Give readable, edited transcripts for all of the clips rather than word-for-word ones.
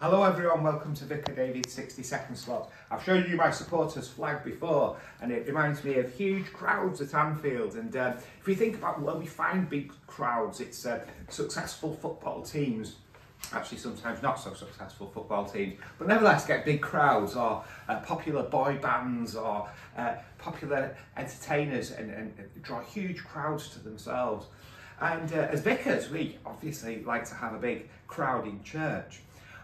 Hello everyone, welcome to Vicar David's 60-second slot. I've shown you my supporters flag before and it reminds me of huge crowds at Anfield, and if we think about where we find big crowds, it's successful football teams, actually sometimes not so successful football teams, but nevertheless get big crowds, or popular boy bands, or popular entertainers, and draw huge crowds to themselves. And as vicars, we obviously like to have a big crowd in church.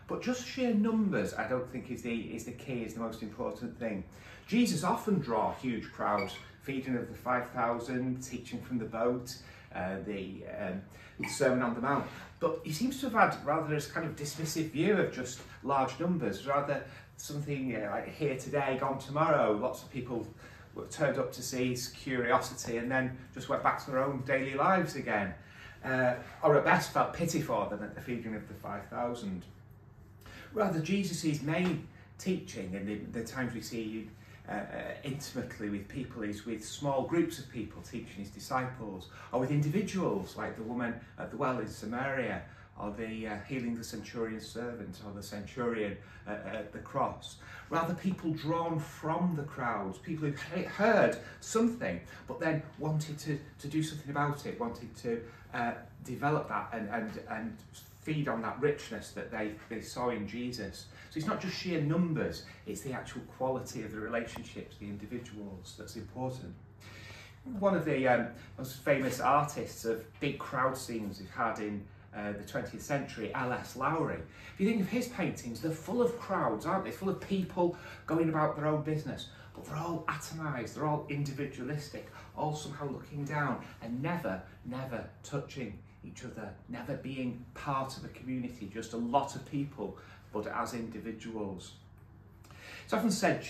But just sheer numbers, I don't think is the key, is the most important thing. Jesus often draw huge crowds, feeding of the 5,000, teaching from the boat, the Sermon on the Mount. But he seems to have had rather this kind of dismissive view of just large numbers, rather something like here today, gone tomorrow. Lots of people were turned up to see his curiosity and then just went back to their own daily lives again. Or at best felt pity for them at the feeding of the 5,000. Rather, Jesus' main teaching, and the times we see intimately with people, is with small groups of people teaching his disciples, or with individuals like the woman at the well in Samaria, or the healing the centurion's servant, or the centurion at the cross. Rather, people drawn from the crowds, people who heard something but then wanted to do something about it, wanted to develop that and feed on that richness that they saw in Jesus. So it's not just sheer numbers, it's the actual quality of the relationships, the individuals, that's important. One of the most famous artists of big crowd scenes we've had in the 20th century, L.S. Lowry. If you think of his paintings, they're full of crowds, aren't they? Full of people going about their own business, but they're all atomised, they're all individualistic, all somehow looking down and never touching each other, never being part of a community, just a lot of people, but as individuals. It's often said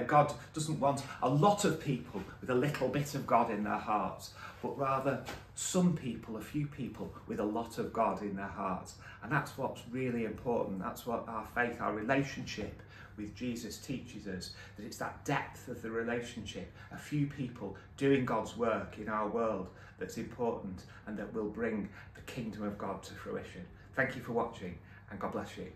God doesn't want a lot of people with a little bit of God in their hearts, but rather some people, a few people with a lot of God in their hearts. And that's what's really important. That's what our faith, our relationship with Jesus teaches us, that it's that depth of the relationship, a few people doing God's work in our world, that's important and that will bring the kingdom of God to fruition. Thank you for watching, and God bless you.